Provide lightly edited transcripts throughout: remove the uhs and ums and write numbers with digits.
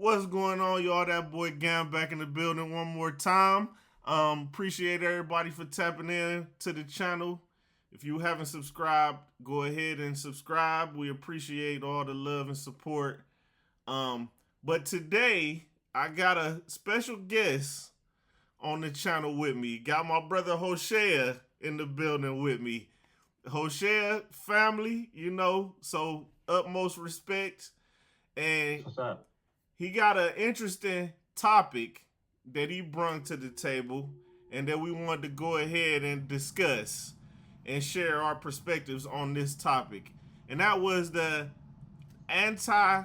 What's going on, y'all? That boy Gam back in the building one more time. Appreciate everybody for tapping in to the channel. If you haven't subscribed, go ahead and subscribe. We appreciate all the love and support. But today I got a special guest on the channel with me. Got my brother Hosea in the building with me. Hosea family, so utmost respect. And What's up? he got an interesting topic that he brought to the table and that we wanted to go ahead and discuss and share our perspectives on this topic. And that was the anti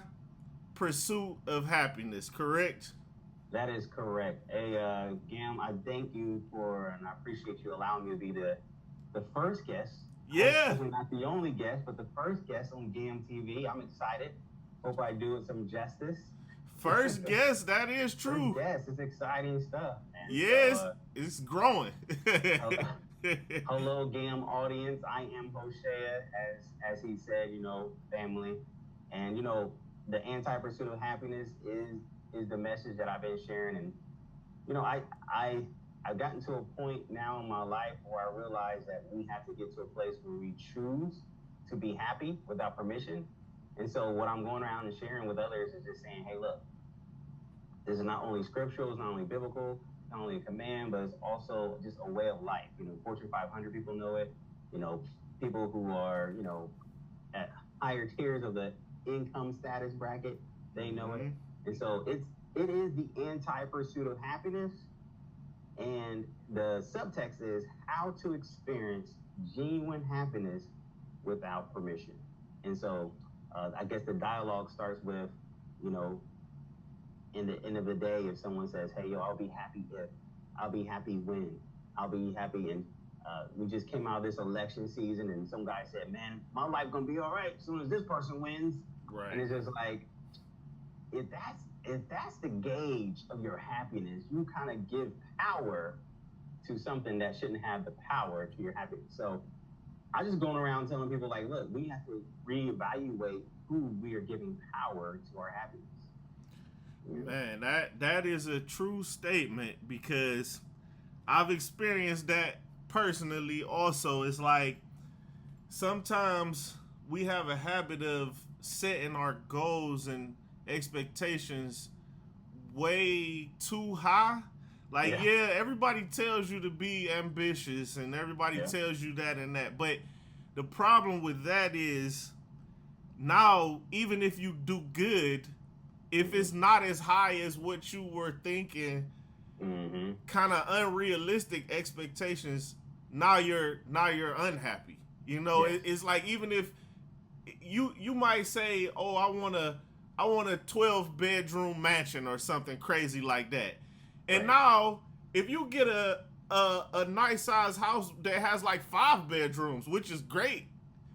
pursuit of happiness, correct? That is correct. Hey, Gam, I thank you for, and I appreciate you allowing me to be the first guest. Yeah, Hopefully not the only guest, but the first guest on Gam TV. I'm excited. Hope I do it some justice. first guess, that is First true. guest, it's exciting stuff, man. Yes, it's growing. Hel- hello, Gam audience. I am Hosea, as he said, family, and the anti-pursuit of happiness is the message that I've been sharing, and you know, I I've gotten to a point now in my life where I realize that we have to get to a place where we choose to be happy without permission. And so what I'm going around and sharing with others is just saying, hey, look, this is not only scriptural, it's not only biblical, not only a command, but it's also just a way of life. Fortune 500 people know it. You know, people who are, at higher tiers of the income status bracket, they know it. Mhm. And so it is the anti-pursuit of happiness, and the subtext is how to experience genuine happiness without permission. And so I guess the dialogue starts with, you know, in the end of the day, if someone says, hey, yo, I'll be happy if, I'll be happy when, I'll be happy. And we just came out of this election season, and some guy said, man, my life gonna be all right as soon as this person wins. Right. And it's just like, if that's the gauge of your happiness, you kind of give power to something that shouldn't have the power to your happiness. So I just going around telling people like, look, we have to reevaluate who we are giving power to our happiness. Man, that is a true statement because I've experienced that personally also. It's like sometimes we have a habit of setting our goals and expectations way too high. Like, Yeah. yeah, everybody tells you to be ambitious and everybody Yeah. tells you that and that. But the problem with that is now, even if you do good, if it's not as high as what you were thinking, Mm-hmm. kind of unrealistic expectations, now you're unhappy. Yes. It's like even if you might say, "Oh, I want a 12 bedroom mansion or something crazy like that," and Right. now if you get a nice size house that has like 5 bedrooms, which is great,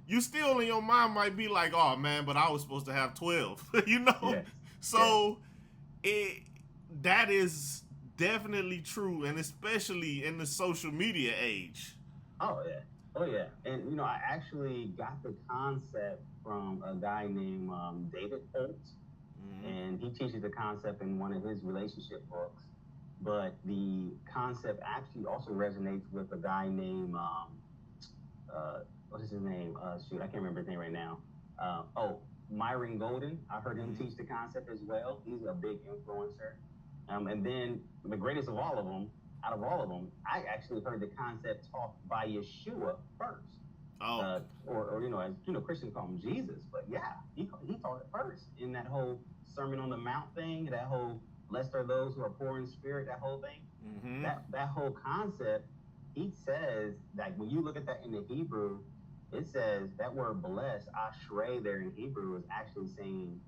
you still in your mind might be like, "Oh man, but I was supposed to have 12," you know. Yes. Yes. So it that is definitely true, and especially in the social media age. Oh yeah. Oh yeah. And I actually got the concept from a guy named David Holt, Mm-hmm. and he teaches the concept in one of his relationship books. But the concept actually also resonates with a guy named what is his name? Shoot, I can't remember his name right now. Myron Golden. I heard him Mm-hmm. teach the concept as well. He's a big influencer. And then the greatest of all of them, out of all of them, I actually heard the concept taught by Yeshua first. Oh, Or as Christians call him Jesus, but yeah, he taught it first in that whole Sermon on the Mount thing, that whole blessed are those who are poor in spirit, that whole thing, mm-hmm. that whole concept. He says that when you look at that in the Hebrew, it says that word blessed, ashrei, there in Hebrew is actually saying,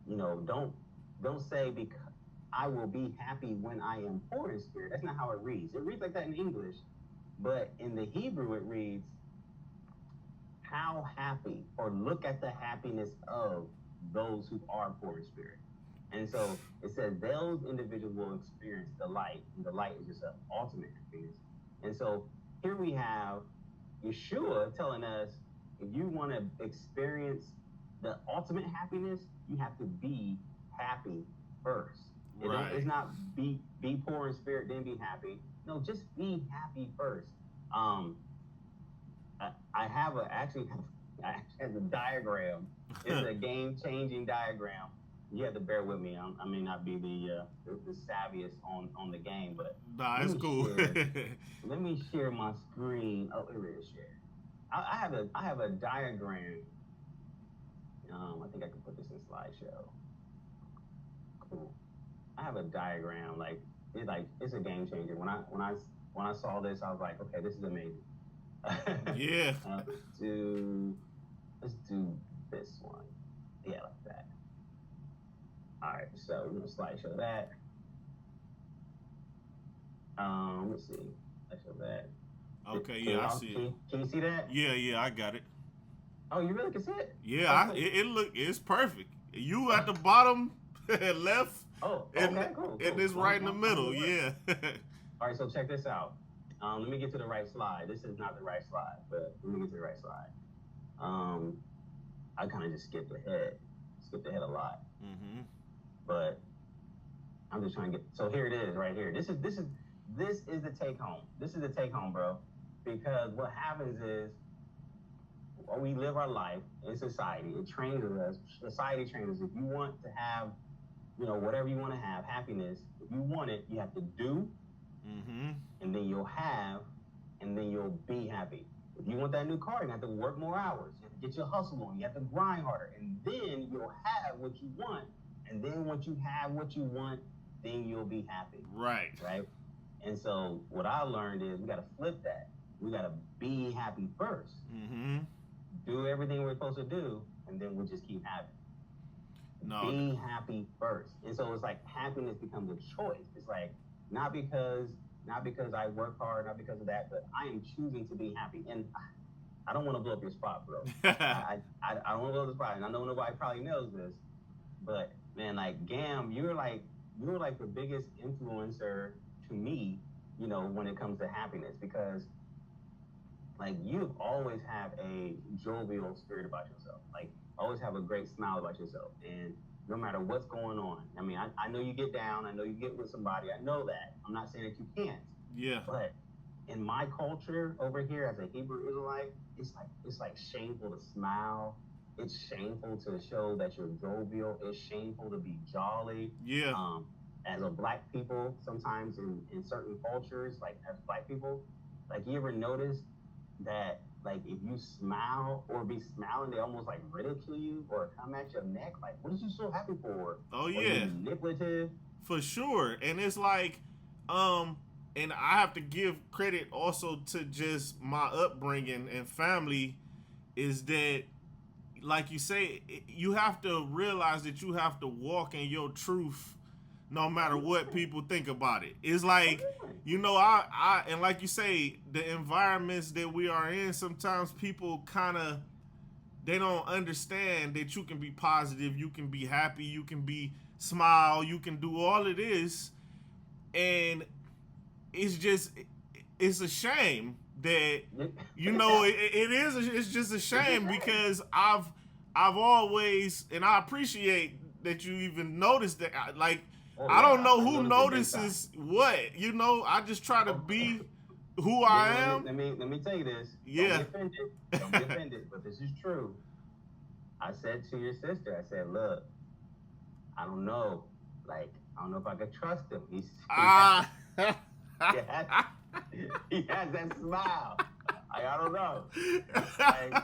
don't say because I will be happy when I am poor in spirit. That's not how it reads. It reads like that in English, but in the Hebrew it reads how happy, or look at the happiness of those who are poor in spirit. And so it says those individuals will experience delight, and delight is just an ultimate happiness. And so here we have Yeshua telling us if you want to experience the ultimate happiness, you have to be happy first. Right. It's not be poor in spirit, then be happy. No, just be happy first. Um, I have a actually I actually have a diagram. It's a game changing diagram. You have to bear with me. I may not be the savviest on the game, but Nah, let it's me cool. share. Let me share my screen. Oh, here it is. Share. I have a diagram. I think I can put this in slideshow. Cool. I have a diagram. Like it's a game changer. When I saw this, I was like, okay, this is amazing. Yeah. Do let's do this one. Yeah, like that. All right, so we're gonna slideshow that. Let's see. Slideshow that. Okay. Can Yeah, I y'all see it. can you see that? Yeah. Yeah, I got it. Oh, you really can see it? Yeah, Okay. it's perfect. You at the bottom left, Oh, and okay, cool, and cool. it's right in the middle. Yeah. All right, so check this out. Let me get to the right slide. This is not the right slide, but let me get to the right slide. Um, I kind of just skipped ahead a lot, Mhm. but I'm just trying to get. So here it is, right here. This is the take home. This is the take home, bro. Because what happens is we live our life in society. It trains us. Society trains us. If you want to have, whatever you want to have, happiness. If you want it, you have to do, Mhm. and then you'll have, and then you'll be happy. If you want that new car, you have to work more hours. You have to get your hustle on. You have to grind harder, and then you'll have what you want. And then once you have what you want, then you'll be happy. Right. Right. And so what I learned is we got to flip that. We got to be happy first. Mhm. Do everything we're supposed to do, and then we'll just keep having. No. Be happy first. And so it's like happiness becomes a choice. It's like not because I work hard, not because of that, but I am choosing to be happy. And I don't want to blow up your spot, bro. I don't want to blow up the spot, and I know nobody probably knows this, but man, like Gam, you're like the biggest influencer to me, when it comes to happiness, because like you've always have a jovial spirit about yourself. Like always have a great smile about yourself. And no matter what's going on, I mean, I know you get down, I know you get with somebody, I know that. I'm not saying that you can't. Yeah. But in my culture over here as a Hebrew Israelite, it's like shameful to smile. It's shameful to show that you're jovial. It's shameful to be jolly. Yeah. As a black people, sometimes in certain cultures, like as black people, like you ever notice that like if you smile or be smiling, they almost like ridicule you or come at your neck. Like, what are you so happy for? Oh Or yeah. you're manipulative. For sure. And it's like, and I have to give credit also to just my upbringing and family, is that, like you say, you have to realize that you have to walk in your truth no matter what people think about it. It's like, I and like you say, the environments that we are in, sometimes people kind of, they don't understand that you can be positive, you can be happy, you can be smile, you can do all of this, and it's a shame that it's just a shame because I've always, and I appreciate that you even noticed that. I don't know who notices what. I just try to be who I am. Let me tell you this. Yeah. Don't be offended. Don't be offended. But this is true. I said to your sister, I said, look, I don't know. Like, I don't know if I could trust him. He has that smile. I don't know. Like,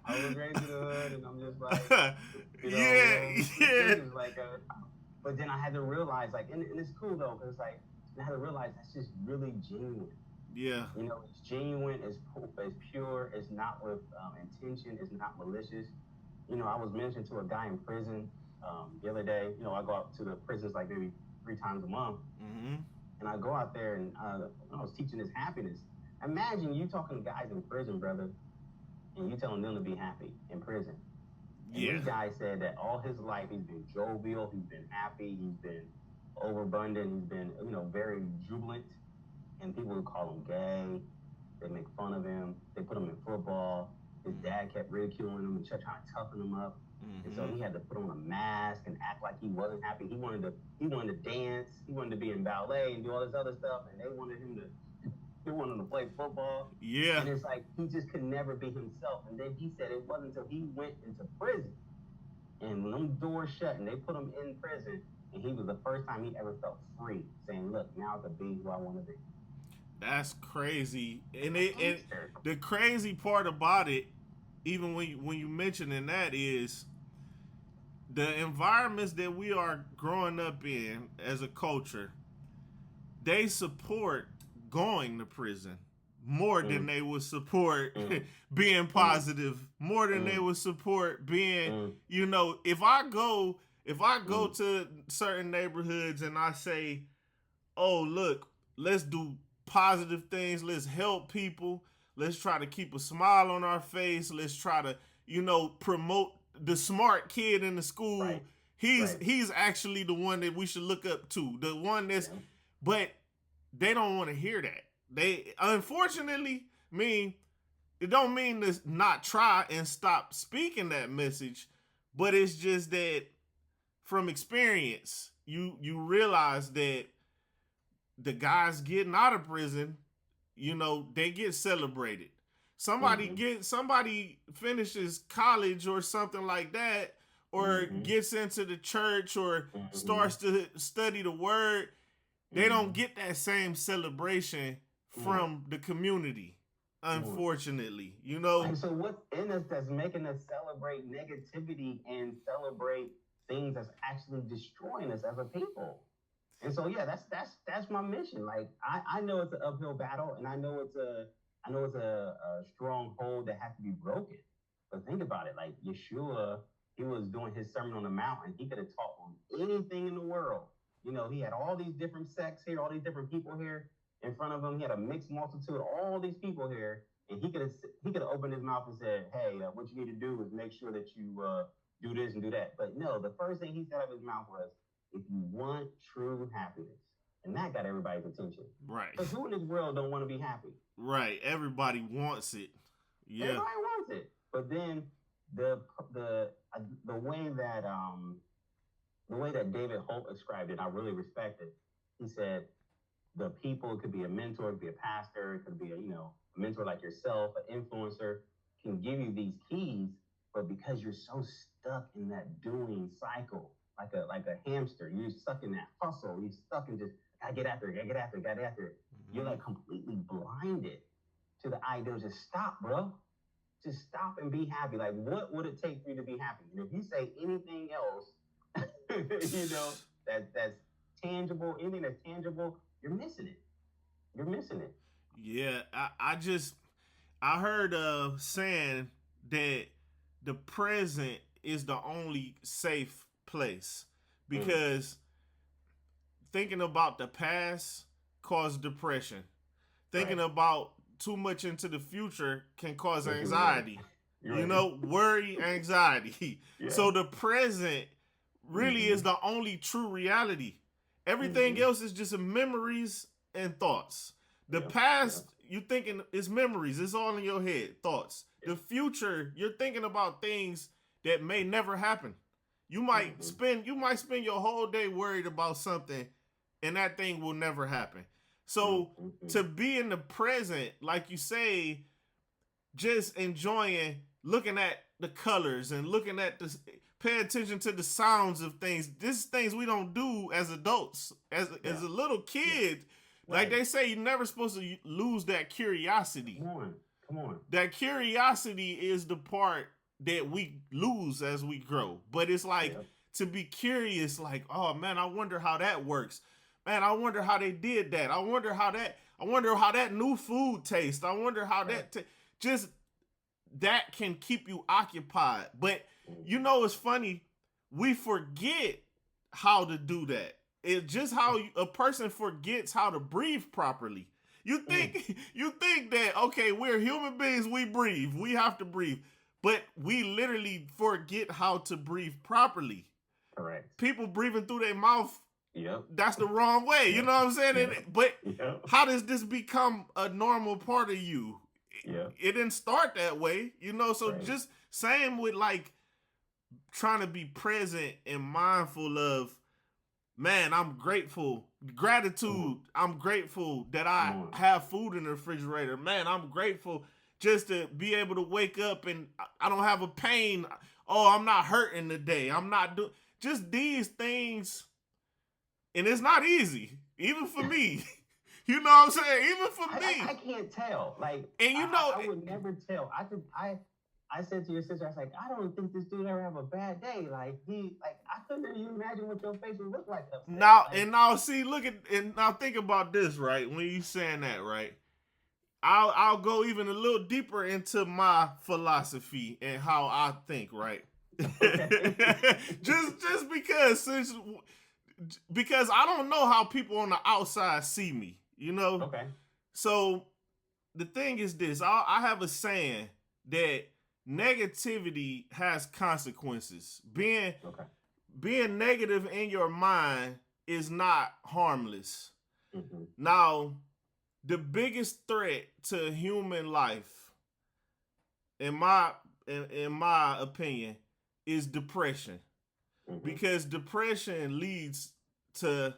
I was raised in the hood, and I'm just like, but then I had to realize, like, and it's cool though, because like I had to realize that's just really genuine. Yeah. It's genuine, it's pure, it's not with intention, it's not malicious. I was mentioned to a guy in prison the other day. I go out to the prisons like maybe 3 times a month. Mm-hmm. And I go out there and I was teaching this happiness. Imagine you talking to guys in prison, brother, and you telling them to be happy in prison. And this guy said that all his life he's been jovial, he's been happy, he's been overabundant, he's been, very jubilant. And people would call him gay. They make fun of him. They put him in football. His dad kept ridiculing him and trying to toughen him up. And so he had to put on a mask and act like he wasn't happy. He wanted to dance. He wanted to be in ballet and do all this other stuff. And they wanted him to play football. Yeah. And it's like he just could never be himself. And then he said it wasn't until he went into prison and when them doors shut and they put him in prison, and he was the first time he ever felt free, saying, "Look, now I can be who I want to be." That's crazy. And the crazy part about it, even when you mentioning that, is the environments that we are growing up in as a culture. They support going to prison more than they would support being positive, more than they would support being, you know, if I go to certain neighborhoods and I say, "Oh, look, let's do positive things, let's help people, let's try to keep a smile on our face, let's try to, you know, promote the smart kid in the school." Right. He's actually the one that we should look up to, the one that's, but they don't want to hear that. They, unfortunately, it don't mean to not try and stop speaking that message, but it's just that from experience, you realize that the guys getting out of prison, you know, they get celebrated. Somebody finishes college or something like that, or gets into the church or starts to study the word. They don't get that same celebration from the community, unfortunately, you know. And so what's in us that's making us celebrate negativity and celebrate things that's actually destroying us as a people? And so yeah, that's my mission. Like I know it's an uphill battle, and I know it's a stronghold that has to be broken. But think about it, like Yeshua, he was doing his Sermon on the Mount, and he could have taught on anything in the world. You know, he had all these different sects here, all these different people here in front of him. He had a mixed multitude, all these people here, and he could have opened his mouth and said, "Hey, what you need to do is make sure that you do this and do that." But no, the first thing he said out of his mouth was, "If you want true happiness," and that got everybody's attention. Right. Because who in this world don't want to be happy? Right. Everybody wants it. Yeah. Everybody wants it. But then the way that David Holt described it, I really respect it. He said, the people, it could be a mentor, it could be a pastor, it could be a mentor like yourself, an influencer, can give you these keys, but because you're so stuck in that doing cycle, like a hamster, you're stuck in that hustle, you're stuck in just gotta get after it. You're like completely blinded to the idea of just stop, bro. Just stop and be happy. Like, what would it take for you to be happy? And if you say anything else, that's tangible, anything that's tangible, you're missing it. Yeah, I heard saying that the present is the only safe place because thinking about the past causes depression. Thinking about too much into the future can cause anxiety. You know, worry, anxiety. Yeah. So the present really is the only true reality. Everything else is just memories and thoughts. The past, you're thinking it's memories. It's all in your head, thoughts. The future, you're thinking about things that may never happen. You might spend your whole day worried about something, and that thing will never happen. So to be in the present, like you say, just enjoying, looking at the colors and looking at pay attention to the sounds of things. This is things we don't do as adults. As a little kid, like they say, you're never supposed to lose that curiosity. Come on. That curiosity is the part that we lose as we grow. But it's like to be curious, like, oh man, I wonder how that works. Man, I wonder how they did that. I wonder how that new food tastes. I wonder how just that can keep you occupied. But you know, it's funny. We forget how to do that. It's just how a person forgets how to breathe properly. You think that, okay, we're human beings. We breathe. We have to breathe. But we literally forget how to breathe properly. Correct. People breathing through their mouth. Yep. That's the wrong way. You know what I'm saying? But how does this become a normal part of you? It didn't start that way, you know? So just same with like trying to be present and mindful of, man, I'm grateful. Gratitude. I'm grateful that I have food in the refrigerator. Man, I'm grateful just to be able to wake up and I don't have a pain. Oh, I'm not hurting today. I'm not doing just these things. And it's not easy, even for me. You know what I'm saying? Even for me. I can't tell. Like, and you know, I would never tell. I said to your sister, I was like, I don't think this dude ever have a bad day. Like I couldn't even imagine what your face would look like upset. Now, see, look at, and now think about this, right? When you saying that, right? I'll go even a little deeper into my philosophy and how I think, right? just because I don't know how people on the outside see me, you know? Okay. So the thing is this, I have a saying that negativity has consequences. Being negative in your mind is not harmless. Mm-hmm. Now, the biggest threat to human life, in my opinion, is depression. Mm-hmm. Because depression leads to,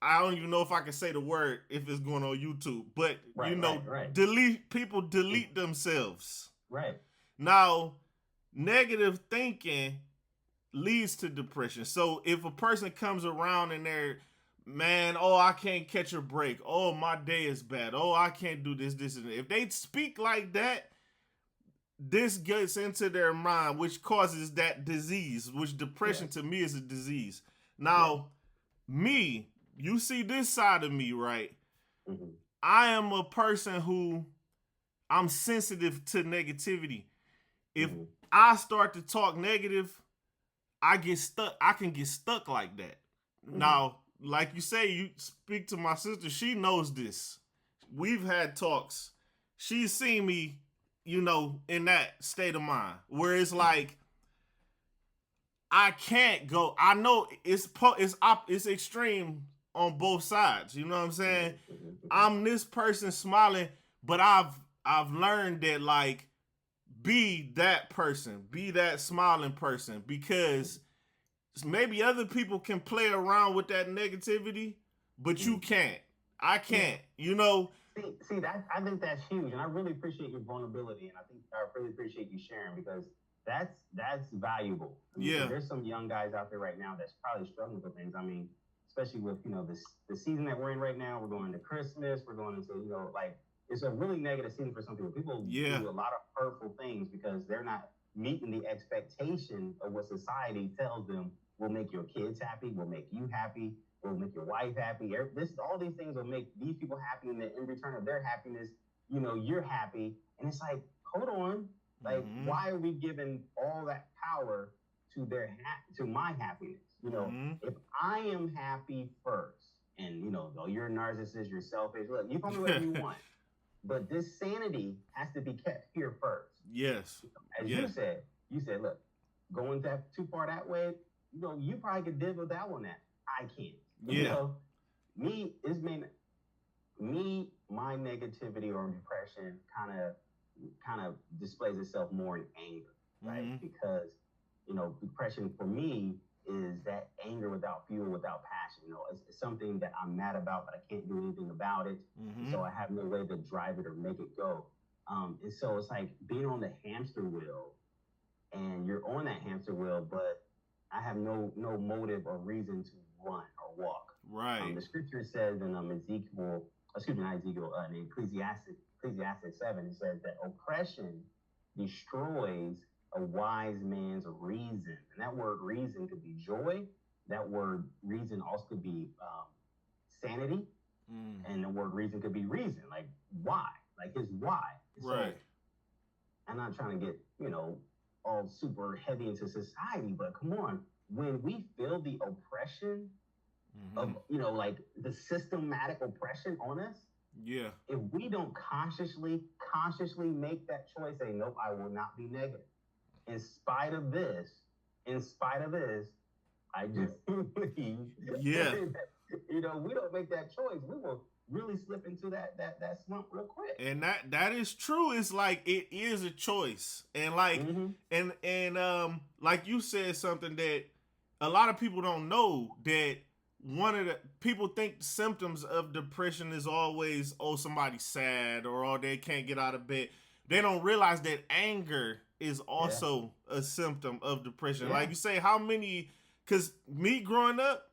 I don't even know if I can say the word if it's going on YouTube, but people delete themselves. Right. Now, negative thinking leads to depression. So if a person comes around and they're, man, oh, I can't catch a break. Oh, my day is bad. Oh, I can't do this, and that. If they speak like that, this gets into their mind, which causes that disease, which depression to me is a disease. Now, me, you see this side of me, right? Mm-hmm. I am a person who, I'm sensitive to negativity. If I start to talk negative, I get stuck. I can get stuck like that. Mm-hmm. Now, like you say, you speak to my sister. She knows this. We've had talks. She's seen me, you know, in that state of mind where it's like, I can't go. I know it's extreme on both sides. You know what I'm saying? I'm this person smiling, but I've learned that, like, be that person, be that smiling person, because maybe other people can play around with that negativity, but you can't. I can't. You know. See that, I think that's huge, and I really appreciate your vulnerability, and I really appreciate you sharing, because that's valuable. I mean, there's some young guys out there right now that's probably struggling with things. I mean, especially with, you know, the season that we're in right now. We're going into Christmas. We're going into, you know, like, it's a really negative season for some people. People do a lot of hurtful things because they're not meeting the expectation of what society tells them will make your kids happy, will make you happy, will make your wife happy. All these things will make these people happy, and then in return of their happiness, you know, you're happy. And it's like, hold on, like, why are we giving all that power to to my happiness? You know, if I am happy first, and, you know, though you're a narcissist, you're selfish, look, you call me whatever you want. But this sanity has to be kept here first. Yes. As you said, look, going too far that way, you know, you probably could deal with that one. I can't. You know, my negativity or depression kind of displays itself more in anger, right? Because, you know, depression for me is that anger without fuel, without passion. You know, it's something that I'm mad about, but I can't do anything about it. So I have no way to drive it or make it go. And so it's like being on the hamster wheel, and you're on that hamster wheel, but I have no motive or reason to run or walk. Right. The scripture says in in Ecclesiastes 7, it says that oppression destroys a wise man's reason. And that word reason could be joy. That word reason also could be sanity. And the word reason could be reason, like why, like his why. Right. So, I'm not trying to get, you know, all super heavy into society, but come on, when we feel the oppression of, you know, like the systematic oppression on us, if we don't consciously make that choice, say, nope, I will not be negative. In spite of this, I just believe, you know, we don't make that choice, really slip into that slump real quick. And that is true. It's like it is a choice. And like and like you said something that a lot of people don't know, that one of the people think the symptoms of depression is always, oh, somebody's sad, or oh, they can't get out of bed. They don't realize that anger is also a symptom of depression. Like you say, how many, because me growing up,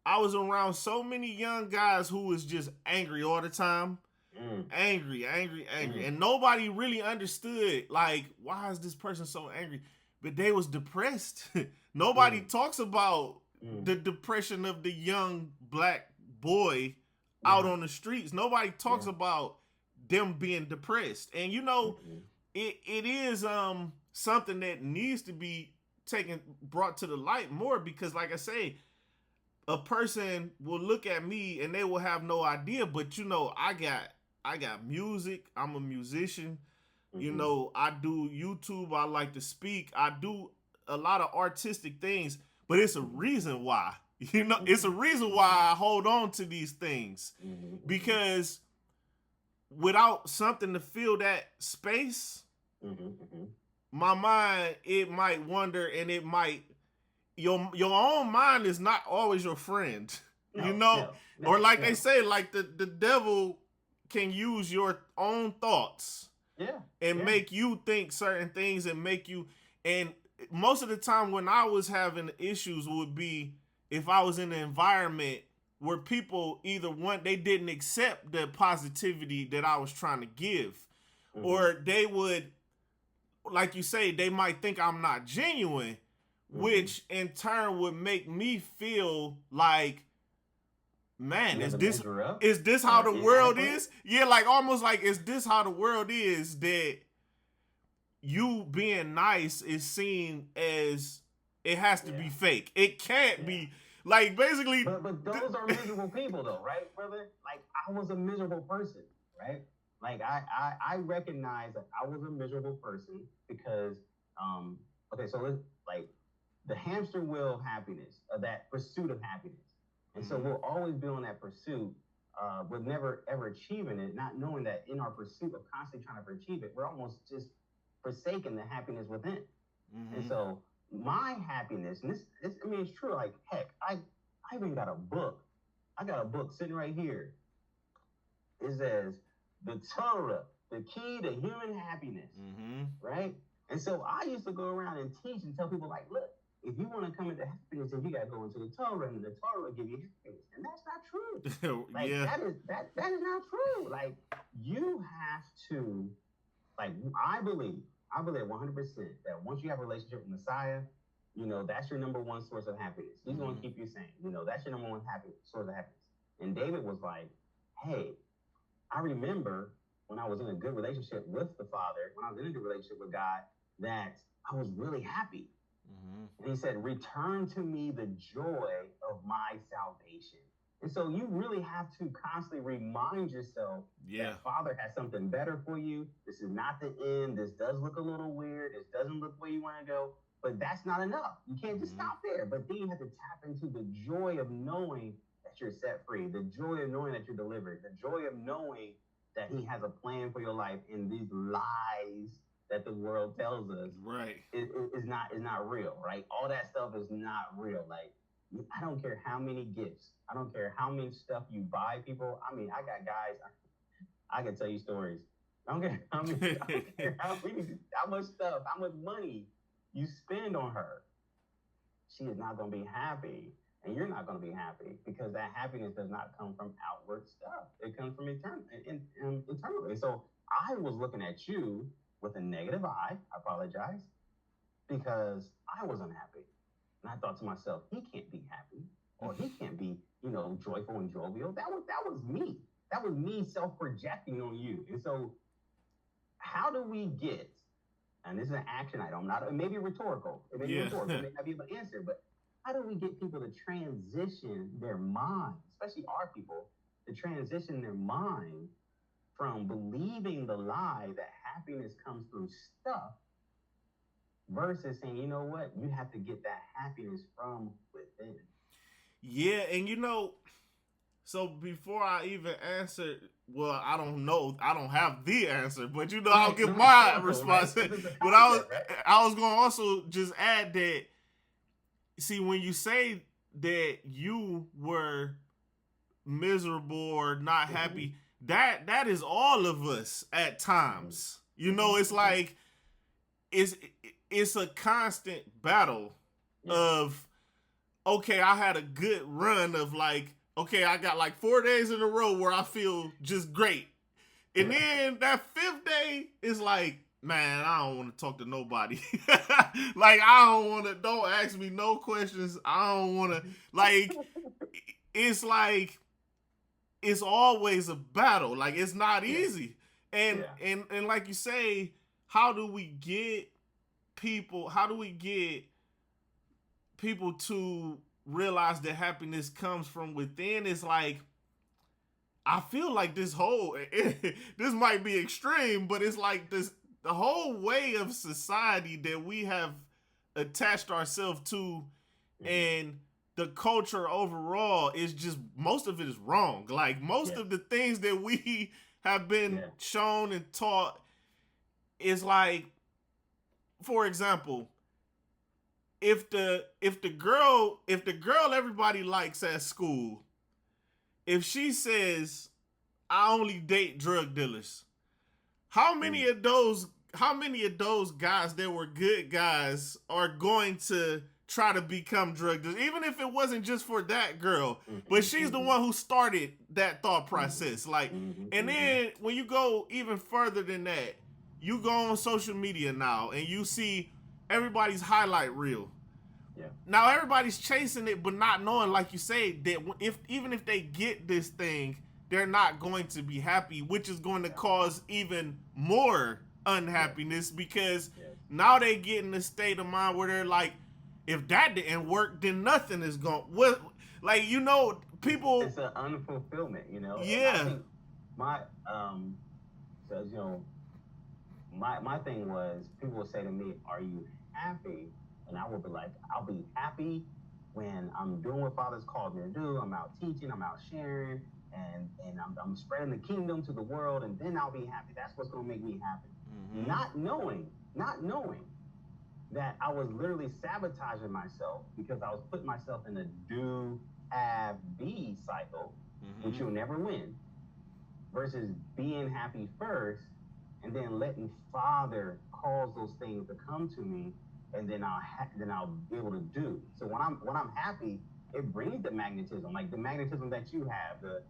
I was around so many young guys who was just angry all the time. Angry. And nobody really understood, like, why is this person so angry? But they was depressed. Nobody talks about the depression of the young black boy out on the streets. Nobody talks about them being depressed. And you know, it is something that needs to be brought to the light more, because like I say, a person will look at me and they will have no idea, but you know, I got music. I'm a musician. You know, I do YouTube. I like to speak. I do a lot of artistic things, but it's a reason why. You know, it's a reason why I hold on to these things, because without something to fill that space, my mind, it might wander, and it might, your own mind is not always your friend. You know, or like they say, like the devil can use your own thoughts and make you think certain things, and make you, and most of the time when I was having issues would be if I was in an environment where people either they didn't accept the positivity that I was trying to give, or they would, like you say, they might think I'm not genuine, which in turn would make me feel like, man, is this how the world is? Yeah, like almost like, is this how the world is, that you being nice is seen as, it has to be fake. It can't be, like, basically. But those are miserable people though, right, brother? Like, I was a miserable person, right? Like, I recognize that I was a miserable person because, okay, so let's, like, the hamster wheel of happiness, of that pursuit of happiness. And so we'll always be on that pursuit, but never ever achieving it, not knowing that in our pursuit of constantly trying to achieve it, we're almost just forsaking the happiness within. And so my happiness, and this I mean, it's true. Like, heck, I even got a book. I got a book sitting right here. It says The Torah, the Key to Human Happiness, right? And so I used to go around and teach and tell people, like, look, if you want to come into happiness, then you got to go into the Torah, and the Torah will give you happiness. And that's not true. Like, that is not true. Like, you have to, like, I believe 100% that once you have a relationship with Messiah, you know, that's your number one source of happiness. He's going to keep you sane. You know, that's your number one source of happiness. And David was like, hey, I remember when I was in a good relationship with the Father, when I was in a good relationship with God, that I was really happy. And he said, return to me the joy of my salvation. And so you really have to constantly remind yourself that Father has something better for you. This is not the end. This does look a little weird. This doesn't look where you want to go. But that's not enough. You can't just stop there. But then you have to tap into the joy of knowing that you're set free, the joy of knowing that you're delivered, the joy of knowing that he has a plan for your life, and these lies that the world tells us is not real, right? All that stuff is not real. Like, I don't care how many gifts, I don't care how many stuff you buy people. I mean, I got guys, I can tell you stories. I don't care how much stuff, how much money you spend on her. She is not going to be happy, and you're not going to be happy, because that happiness does not come from outward stuff. It comes from internally. And so I was looking at you with a negative eye. I apologize, because I was unhappy. And I thought to myself, he can't be happy, or he can't be, you know, joyful and jovial. That was me. That was me self-projecting on you. And so how do we get, and this is an action item, it may be rhetorical. It may be rhetorical. It may not be able to answer, but how do we get people to transition their mind, especially our people, to transition their mind from believing the lie that happiness comes through stuff, versus saying, you know what, you have to get that happiness from within. Yeah, and you know, So before I even answer, well, I don't know. I don't have the answer, but you know, I'll give my response. Right? This is the But concept, right? I was going to also just add that. See, when you say that you were miserable or not happy, that is all of us at times. You know, it's like it's it's a constant battle of, okay, I had a good run of like, okay, I got like 4 days in a row where I feel just great. And then that fifth day is like, man, I don't want to talk to nobody. Like, don't ask me no questions. I don't want to, like, it's like, it's always a battle. Like, it's not easy. And like you say, how do we get people to realize that happiness comes from within? It's like, I feel like this might be extreme, but it's like the whole way of society that we have attached ourselves to, and the culture overall is just, most of it is wrong. Like, most of the things that we have been shown and taught is like, for example, if the girl everybody likes at school, if she says, I only date drug dealers, how many of those guys that were good guys are going to try to become drug dealers, even if it wasn't just for that girl, but she's the one who started that thought process. Like, and then when you go even further than that, you go on social media now and you see everybody's highlight reel. Now everybody's chasing it, but not knowing, like you say, that even if they get this thing, they're not going to be happy, which is going to cause even more unhappiness, because now they get in a state of mind where they're like, if that didn't work, then nothing is going. What, like, you know, people. It's an unfulfillment, you know. Yeah. I think so you know, my thing was, people would say to me, "Are you happy?" And I would be like, I'll be happy when I'm doing what Father's called me to do. I'm out teaching, I'm out sharing, and I'm spreading the kingdom to the world, and then I'll be happy. That's what's going to make me happy. Not knowing that I was literally sabotaging myself, because I was putting myself in a do, have, be cycle, which you'll never win, versus being happy first, and then letting Father cause those things to come to me, and then I'll be able to do. So when I'm happy, it brings the magnetism, like the magnetism that you have, the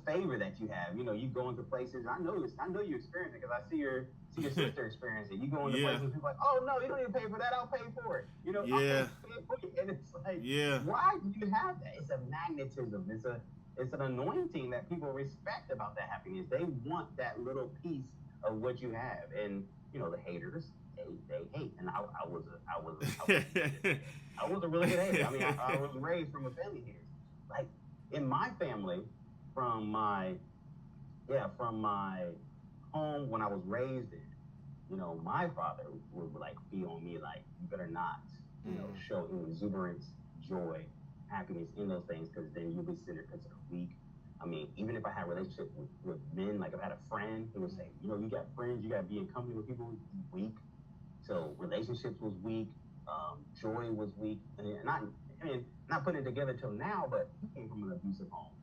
favor that you have. You know, you go into places. I know you experience it, because I see your sister experience it. You go into places, people are like, oh no, you don't even pay for that. I'll pay for it. You know, I'll pay for it. And it's like, why do you have that? It's a magnetism. It's an anointing that people respect about that happiness. They want that little piece of what you have, and you know, the haters. They hate, and I was a really good hater. I mean, I was raised from a family here. Like, in my family, from my home when I was raised in, you know, my father would like be on me like, you better not, you know, show exuberance, joy, happiness in those things, because then you'll be considered weak. I mean, even if I had a relationship with men, like if I had a friend, he would say, you know, you got friends, you got to be in company with people who are weak. So relationships was weak, joy was weak, and not putting it together till now, but he came from an abusive home.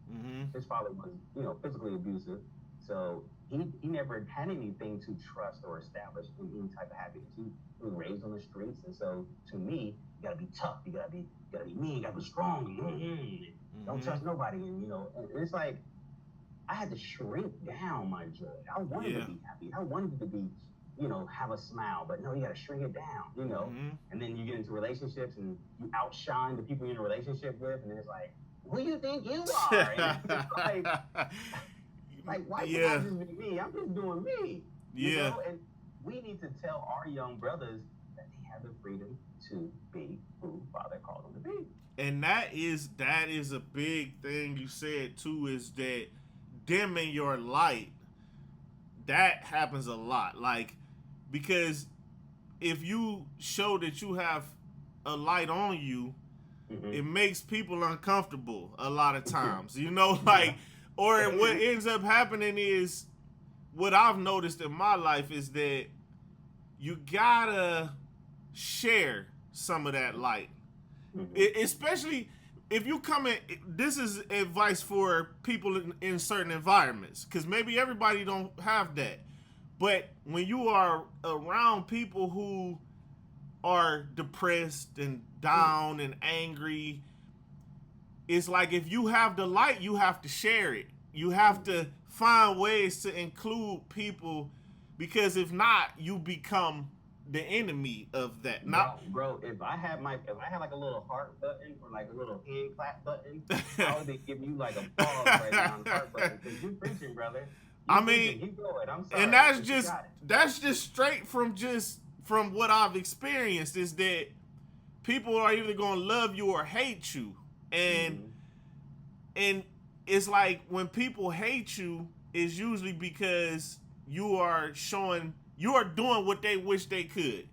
His father was, you know, physically abusive, so he never had anything to trust or establish in any type of happiness. He was raised on the streets, and so to me, you gotta be tough, you gotta be mean, you gotta be strong, don't trust nobody, and you know, and it's like, I had to shrink down my joy. I wanted to be happy. I wanted to be, you know, have a smile, but no, you got to shrink it down, you know. And then you get into relationships and you outshine the people you're in a relationship with, and then it's like, who you think you are? And like, why can't I just be me? I'm just doing me. You know? And we need to tell our young brothers that they have the freedom to be who Father called them to be. And that is a big thing you said too, is that dimming your light, that happens a lot. Like, because if you show that you have a light on you, it makes people uncomfortable a lot of times, you know, like, or what ends up happening is, what I've noticed in my life is that you gotta share some of that light. Especially if you come in, this is advice for people in certain environments, because maybe everybody don't have that. But when you are around people who are depressed and down and angry, it's like, if you have the light, you have to share it. You have to find ways to include people, because if not, you become the enemy of that. Bro, if I had like a little heart button or like a little hand clap button, I would be giving you like a pause right now on the heart button, because you preaching, brother. I mean, keep going. I'm sorry. And that's just straight from what I've experienced, is that people are either gonna love you or hate you, and it's like, when people hate you, it's usually because you are doing what they wish they could.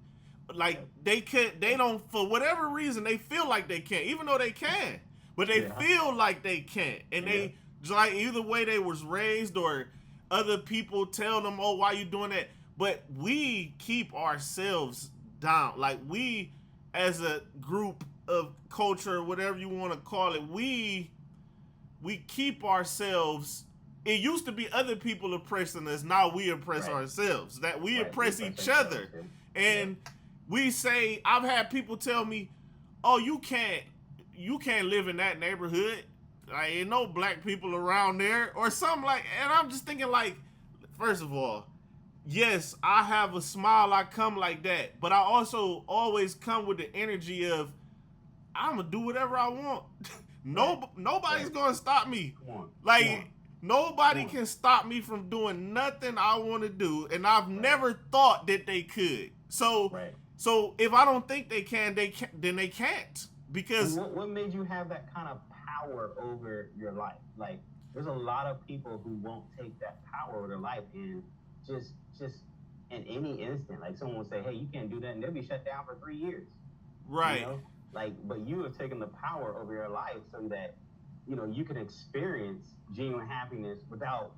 Like, they don't, for whatever reason, they feel like they can't, even though they can, but they feel like they can't. And they, like, either way they was raised, or other people tell them, oh, why you doing that? But we keep ourselves down. Like, we, as a group of culture, whatever you want to call it, we keep ourselves. It used to be other people oppressing us. Now we oppress ourselves. That we oppress each other. And we say, I've had people tell me, oh, you can't live in that neighborhood. Like, ain't no black people around there, or something like. And I'm just thinking, like, first of all, yes, I have a smile. I come like that, but I also always come with the energy of, I'm gonna do whatever I want. Nobody's gonna stop me. Like, nobody can stop me from doing nothing I want to do, and I've never thought that they could. So if I don't think they can, then they can't. Because what made you have that kind of power over your life? Like, there's a lot of people who won't take that power over their life, and just in any instant, like, someone will say, hey, you can't do that, and they'll be shut down for 3 years. Right. You know? Like, but you have taken the power over your life so that, you know, you can experience genuine happiness without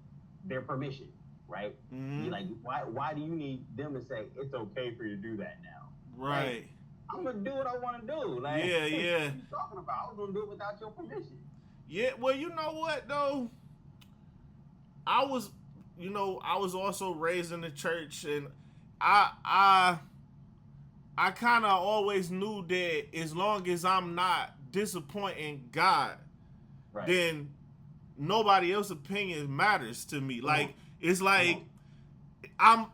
their permission, right? You're like, why do you need them to say it's okay for you to do that now? Right. Like, I'm gonna do what I want to do. Like, yeah. What are you talking about? I was gonna do it without your permission. Yeah. Well, you know what though? I was also raised in the church, and I kind of always knew that as long as I'm not disappointing God, then nobody else's opinion matters to me. Like, it's like, I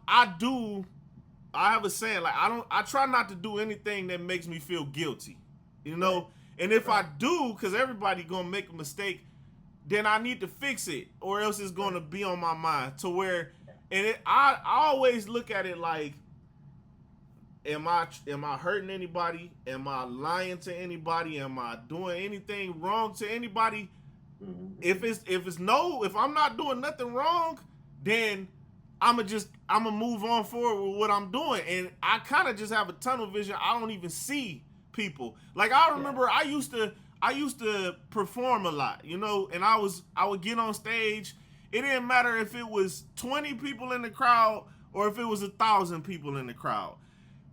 have a saying, like, I try not to do anything that makes me feel guilty, you know? And if I do, because everybody gonna make a mistake, then I need to fix it, or else it's gonna be on my mind to where, and I always look at it like, am I hurting anybody? Am I lying to anybody? Am I doing anything wrong to anybody? If I'm not doing nothing wrong, then I'ma move on forward with what I'm doing. And I kind of just have a tunnel vision. I don't even see people. Like, I remember I used to perform a lot, you know, and I would get on stage. It didn't matter if it was 20 people in the crowd or if it was 1,000 people in the crowd.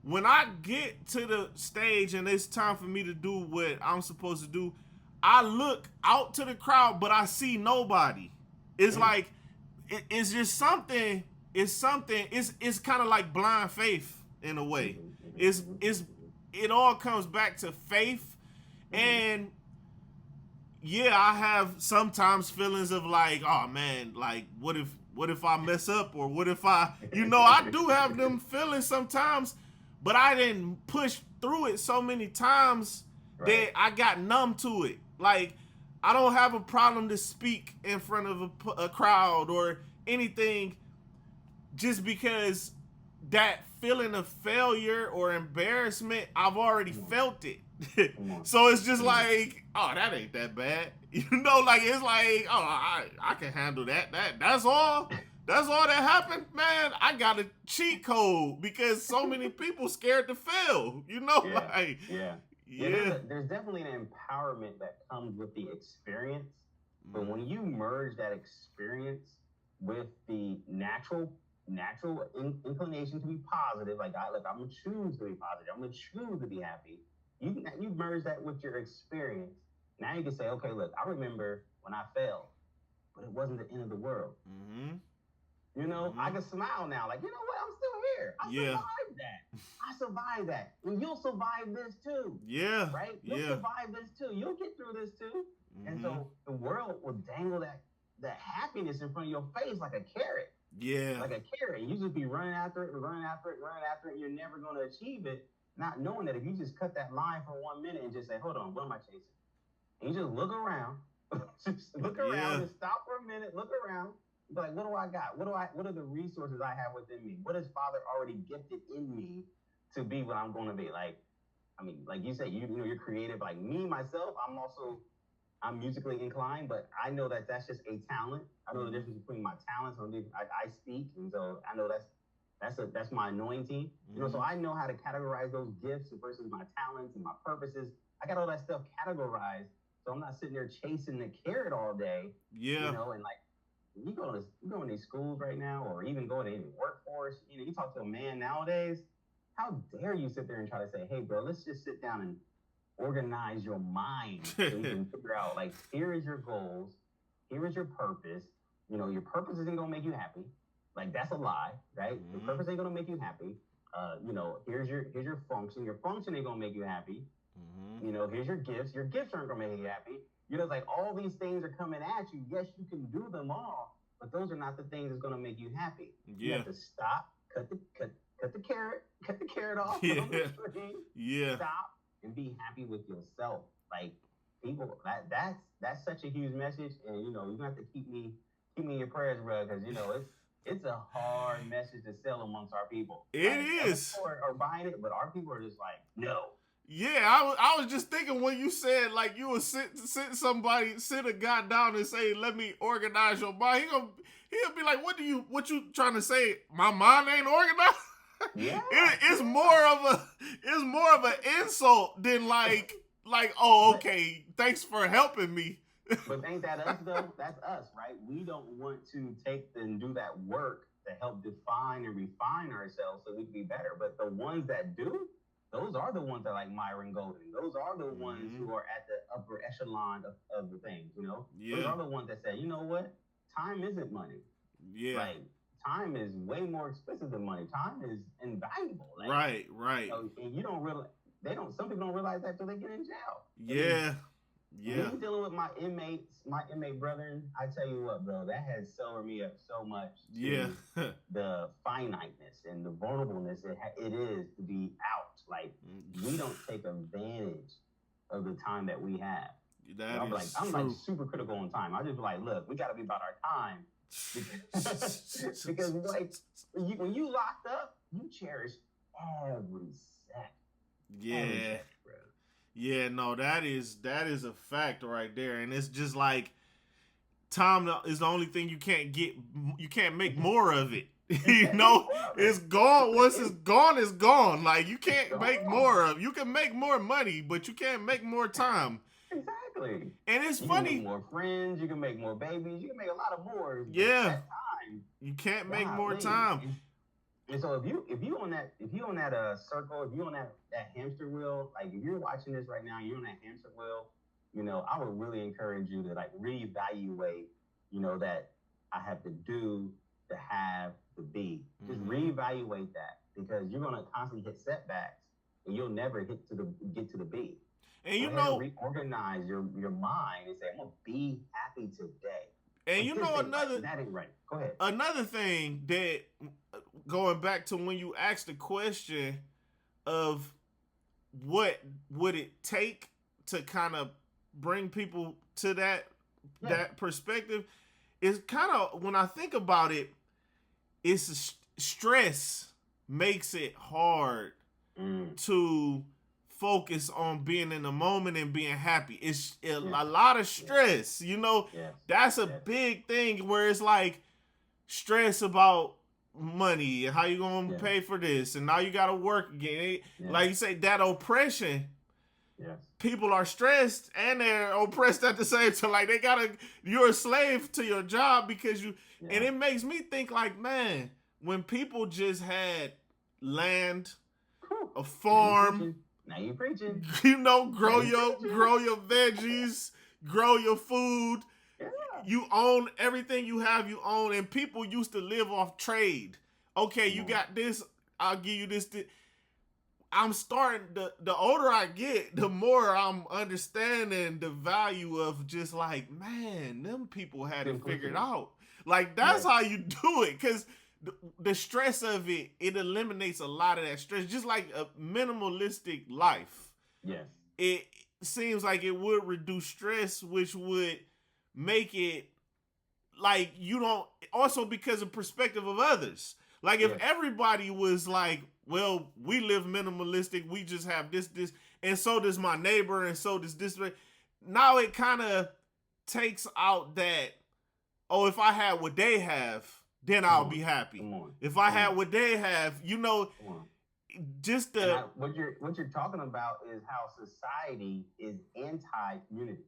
When I get to the stage and it's time for me to do what I'm supposed to do, I look out to the crowd, but I see nobody. It's like, it's just something. It's kind of like blind faith in a way. It all comes back to faith. And yeah, I have sometimes feelings of like, oh man, like, what if I mess up, or what if I do have them feelings sometimes, but I didn't push through it so many times that I got numb to it. Like, I don't have a problem to speak in front of a crowd or anything, just because that feeling of failure or embarrassment, I've already felt it. So it's just like, oh, that ain't that bad. You know, like, it's like, oh, I can handle that. That's all that happened, man. I got a cheat code because so many people scared to fail. You know, Yeah. There's definitely an empowerment that comes with the experience. But Mm-hmm. when you merge that experience with the natural inclination to be positive, like I'm gonna choose to be positive, I'm gonna choose to be happy. You merge that with your experience. Now you can say, okay, look, I remember when I failed, but it wasn't the end of the world. Mm-hmm. I can smile now. Like, you know what? I'm still here. I Yeah. survived that. I survived that. And you'll survive this too. Yeah. Right? You'll Yeah. survive this too. You'll get through this too. And Mm-hmm. so the world will dangle that happiness in front of your face like a carrot. Yeah. Like a carrot. And you just be running after it, running after it, running after it, and you're never gonna achieve it, not knowing that if you just cut that line for 1 minute and just say, hold on, what am I chasing? And you just look around. Just look around and stop for a minute, look around. Be like, what do I got? What are the resources I have within me? What has Father already gifted in me to be what I'm gonna be? Like, I mean, like you said, you know, you're creative. Like me, myself, I'm musically inclined, but I know that that's just a talent. I know the difference between my talents. I speak, and so I know that's my anointing. You know, so I know how to categorize those gifts versus my talents and my purposes. I got all that stuff categorized, so I'm not sitting there chasing the carrot all day. Yeah. You know, and like you go in these schools right now, or even go to any workforce. You know, you talk to a man nowadays. How dare you sit there and try to say, "Hey, bro, let's just sit down and organize your mind so you can figure out, like, here is your goals, here is your purpose. You know, your purpose isn't gonna make you happy. Like, that's a lie, right? Your purpose ain't gonna make you happy. You know, here's your function. Your function ain't gonna make you happy. You know, here's your gifts. Your gifts aren't gonna make you happy. You know, it's like all these things are coming at you. Yes, you can do them all, but those are not the things that's gonna make you happy. You have to stop, cut the carrot off. Yeah. Stop and be happy with yourself. Like, people, that's such a huge message, and you know, you're gonna have to keep me in your prayers, bro, because you know it's a hard message to sell amongst our people. It is. Are buying it, but our people are just like, no. Yeah, I was just thinking when you said, like, you would sit a guy down and say, let me organize your mind. He'll be like, what you trying to say? My mind ain't organized? Yeah. It's more of an insult than like, oh, okay, thanks for helping me. But ain't that us though? That's us, right? We don't want to take and do that work to help define and refine ourselves so we can be better. But the ones that do, those are the ones that like Myron Golden. Those are the ones who are at the upper echelon of the things, you know? Yeah. Those are the ones that say, you know what? Time isn't money. Yeah. Like, time is way more expensive than money. Time is invaluable. Like, right. You know, and you don't realize, some people don't realize that till they get in jail. Yeah. Yeah. When dealing with my inmate brethren, I tell you what, bro, that has sobered me up so much. The finiteness and the vulnerableness it is to be out. Like, we don't take advantage of the time that we have. I'm like super critical on time. I just be like, look, we got to be about our time. Because like, when you locked up, you cherish every second. Yeah. Every second, bro. Yeah, no, that is a fact right there. And it's just like, time is the only thing you can't make more of it. You know, it's gone. Once it's gone, it's gone. Like, you can't make more of it. You can make more money, but you can't make more time. Exactly. And it's you funny. You can make more friends. You can make more babies. You can make a lot of more. Yeah. Time. You can't make more time. And so if you on that circle, if you on that hamster wheel, like if you're watching this right now, you're on that hamster wheel, you know, I would really encourage you to like reevaluate, you know, that I have to do, to have, to be. Just reevaluate that, because you're gonna constantly hit setbacks and you'll never get to the B. And you know, reorganize your mind and say, I'm gonna be happy today. And you know, that ain't right. Go ahead. Another thing that, going back to when you asked the question of what would it take to kind of bring people to that perspective, is kind of, when I think about it, it's stress makes it hard to focus on being in the moment and being happy. It's a lot of stress, you know. That's a big thing, where it's like stress about money, how you gonna pay for this, and now you gotta work again. Like you say, that oppression Yes. people are stressed and they're oppressed at the same time. Like you're a slave to your job because and it makes me think like, man, when people just had land, a farm, now you preaching. Grow your veggies, grow your food. Yeah. You own everything you have, you own, and people used to live off trade. Okay, you got this, I'll give you this. I'm starting, the older I get, the more I'm understanding the value of just like, man, them people had it figured out. Like, that's how you do it, because the stress of it eliminates a lot of that stress. Just like a minimalistic life. Yes. It seems like it would reduce stress, which would make it like you don't, also because of perspective of others. Like if everybody was like, well, we live minimalistic, we just have this, and so does my neighbor, and so does this. Now it kind of takes out that, oh, if I had what they have, then I'll be happy. If I had what they have, just the what you're talking about is how society is anti-community.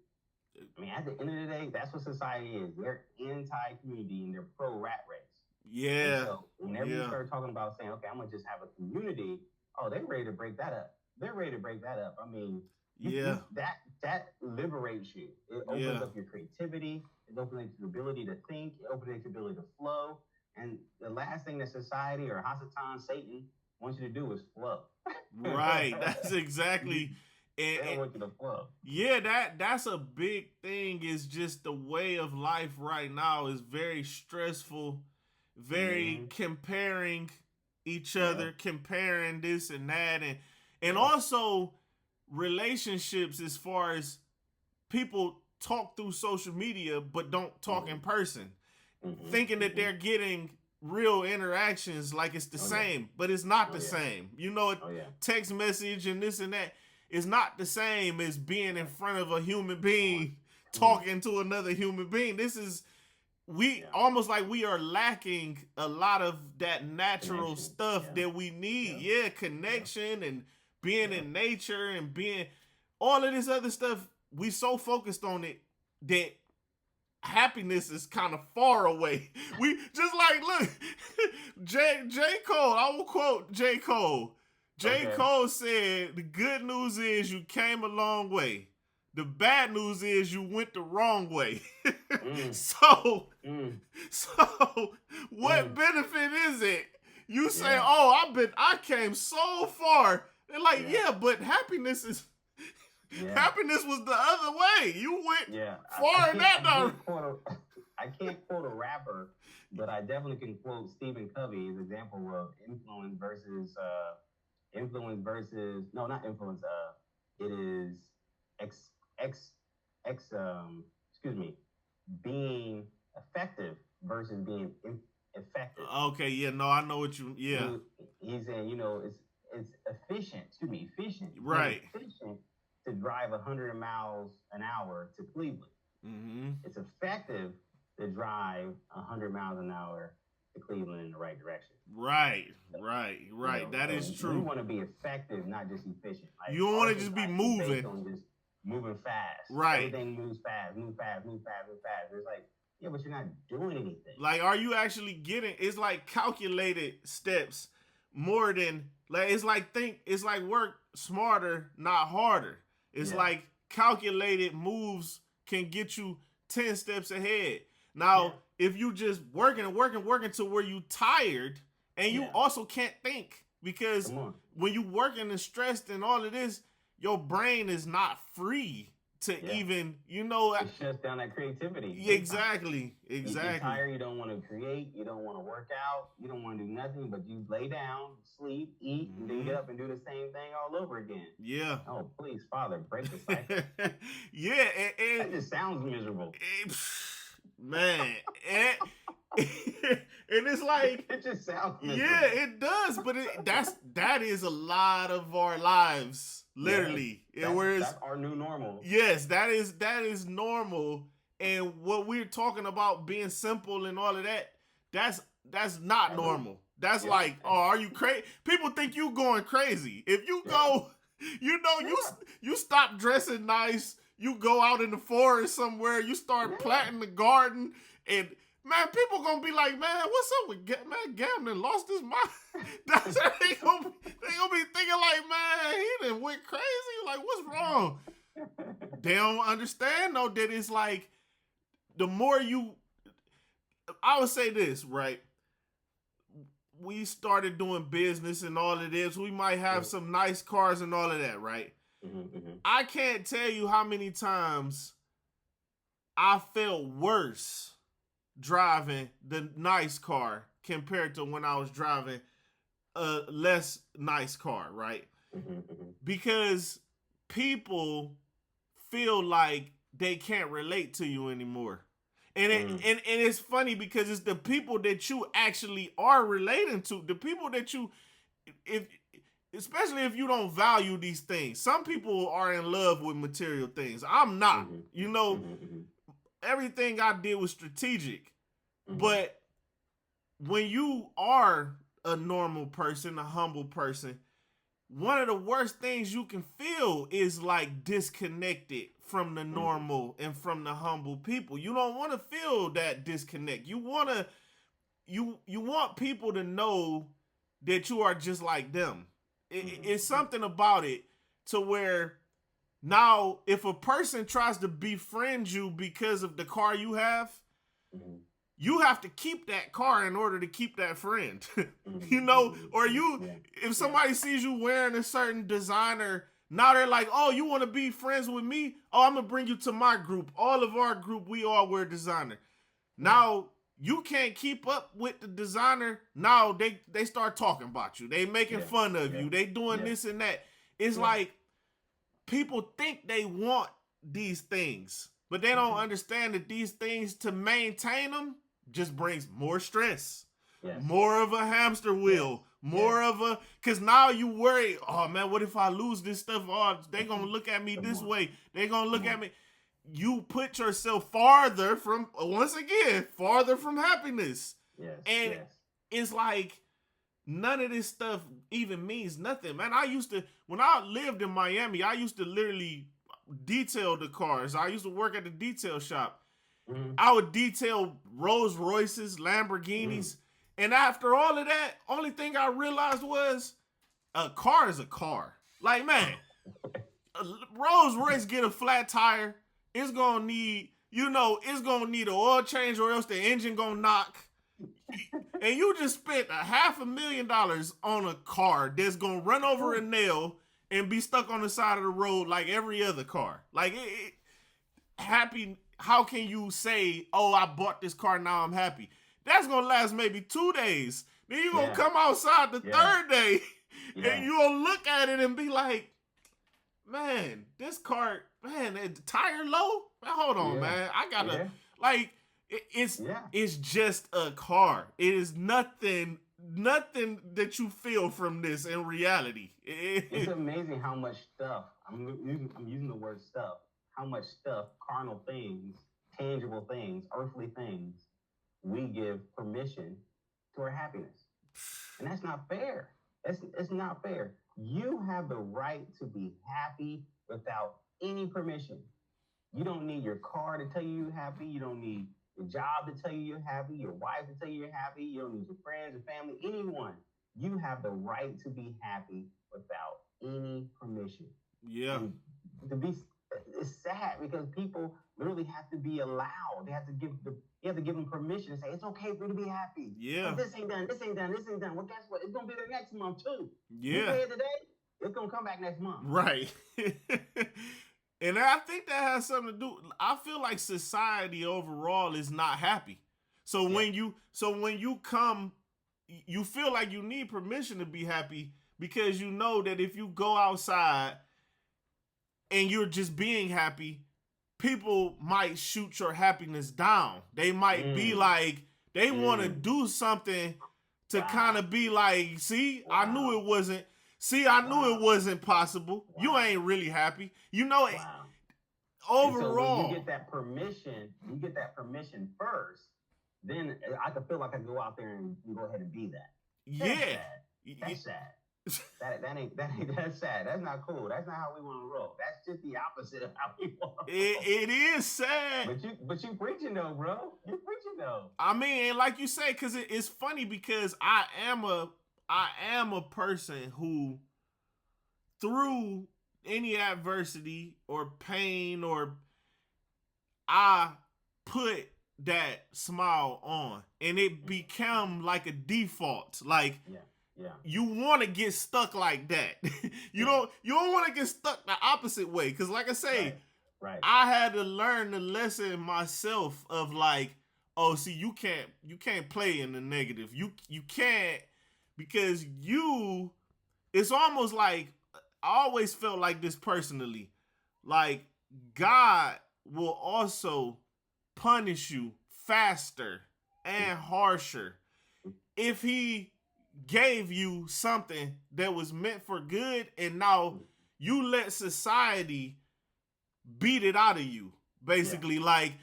I mean, at the end of the day, that's what society is. They're anti-community and they're pro-rat race. Yeah. And so whenever you start talking about saying, okay, I'm gonna just have a community, oh, they're ready to break that up. They're ready to break that up. I mean, that liberates you. It opens up your creativity. It opens up your ability to think. It opens up your ability to flow. And the last thing that society or Hasatan, Satan, wants you to do is flow. Right. That's exactly. They want you to flow. Yeah, that's a big thing. Is just the way of life right now is very stressful. Very comparing each other, comparing this and that, and also relationships, as far as people talk through social media but don't talk in person, thinking that they're getting real interactions like it's the same, but it's not the same. Text message and this and that is not the same as being in front of a human being talking to another human being. This is almost like we are lacking a lot of that natural stuff that we need. Connection and being in nature and being all of this other stuff. We so focused on it that happiness is kind of far away. We just like, look, J. Cole, I will quote J. Cole. J. Cole said, the good news is you came a long way. The bad news is you went the wrong way. So what benefit is it? You say, oh, I came so far. They're like, but happiness is happiness was the other way. You went far in that direction. I can't quote a rapper, but I definitely can quote Stephen Covey as an example of influence versus no, not influence. It is being effective versus being effective. Okay, I know what you. He's saying, it's efficient. Efficient. Right. Efficient to drive 100 miles an hour to Cleveland. It's effective to drive 100 miles an hour to Cleveland in the right direction. Right. That is true. We want to be effective, not just efficient. Like, you don't want to just be moving. Just moving fast. Right. Everything moves fast. It's like, but you're not doing anything. Like, are you actually getting? It's like calculated steps more than it's like work smarter, not harder. It's like calculated moves can get you 10 steps ahead. Now, if you just working to where you tired and you also can't think, because when you working and stressed and all of this, your brain is not free to even, it shuts down that creativity. Exactly. You're tired, you don't want to create, you don't want to work out, you don't want to do nothing, but you lay down, sleep, eat, and then get up and do the same thing all over again. Yeah. Oh, please, Father, break the cycle. And that just sounds miserable. Man, and it's like it just sounds miserable. Yeah, it does, but that is a lot of our lives, literally. That's our new normal. Yes, that is normal. And what we're talking about being simple and all of that, that's not normal. That's like, oh, are you crazy? People think you going crazy. If you go You know, you stop dressing nice. You go out in the forest somewhere. You start planting the garden, and man, people gonna be like, man, what's up with man? Gambling lost his mind. That's what they gonna be thinking like, man, he done went crazy. Like, what's wrong? They don't understand though that it's like the more you. I would say this, right? We started doing business and all of this. We might have some nice cars and all of that, right? I can't tell you how many times I felt worse driving the nice car compared to when I was driving a less nice car, right? Because people feel like they can't relate to you anymore. And and it's funny because it's the people that you actually are relating to, the people that you, especially if you don't value these things. Some people are in love with material things. I'm not. You know, everything I did was strategic. But when you are a normal person, a humble person, one of the worst things you can feel is like disconnected from the normal and from the humble people. You don't want to feel that disconnect. You want people to know that you are just like them. It's something about it to where now if a person tries to befriend you because of the car you have, you have to keep that car in order to keep that friend. You know, or if somebody sees you wearing a certain designer, now they're like, oh, you want to be friends with me? Oh, I'm going to bring you to my group. All of our group, we all wear designer. Now, you can't keep up with the designer. Now they start talking about you. They making fun of you. They doing this and that. It's like people think they want these things, but they don't understand that these things, to maintain them, just brings more stress, more of a hamster wheel, more of a, because now you worry, oh man, what if I lose this stuff? Oh, they gonna look at me this way. They gonna look at me. You put yourself farther from, once again, farther from happiness. And it's like none of this stuff even means nothing, man. When I lived in Miami, I used to literally detail the cars. I used to work at the detail shop. I would detail Rolls Royces, Lamborghinis. And after all of that, only thing I realized was a car is a car. Like, man, a Rolls Royce get a flat tire, it's gonna need, it's gonna need an oil change or else the engine gonna knock. And you just spent $500,000 on a car that's gonna run over a nail and be stuck on the side of the road like every other car. Like, happy, how can you say, oh, I bought this car, now I'm happy? That's gonna last maybe 2 days. Then you're gonna come outside the third day and you're gonna look at it and be like, man, this car, man, the tire low? Man, hold on, man. I gotta, it's just a car. It is nothing that you feel from this in reality. It's amazing how much stuff, I'm using the word stuff, how much stuff, carnal things, tangible things, earthly things, we give permission to our happiness. And that's not fair. It's not fair. You have the right to be happy without any permission. You don't need your car to tell you you're happy. You don't need your job to tell you you're happy, your wife to tell you you're happy. You don't need your friends, your family, anyone. You have the right to be happy without any permission. Yeah. And it's sad because people literally have to be allowed. You have to give them permission to say, it's okay for you to be happy. Yeah. But this ain't done. Well, guess what? It's going to be there next month too. Yeah. You pay it today, it's going to come back next month. Right. And I think that has something to do. I feel like society overall is not happy. So when you come, you feel like you need permission to be happy because you know that if you go outside and you're just being happy, people might shoot your happiness down. They might be like, they want to do something to kind of be like, see, I knew it wasn't. See, I knew it wasn't possible. You ain't really happy. Overall. So when you get that permission first, then I can feel like I can go out there and go ahead and be that. That's sad. That's sad. That's not cool. That's not how we want to roll. That's just the opposite of how we want to roll. It is sad. But you preaching though, bro. You preaching though. I mean, like you say, because it's funny because I am a person who, through any adversity or pain, or I put that smile on, and it become like a default. Like, you want to get stuck like that. You don't want to get stuck the opposite way. Because like I say, right. I had to learn the lesson myself of like, oh, see, you can't play in the negative. You can't, because it's almost like, I always felt like this personally. Like, God will also punish you faster and harsher if he gave you something that was meant for good, and now you let society beat it out of you. Basically, like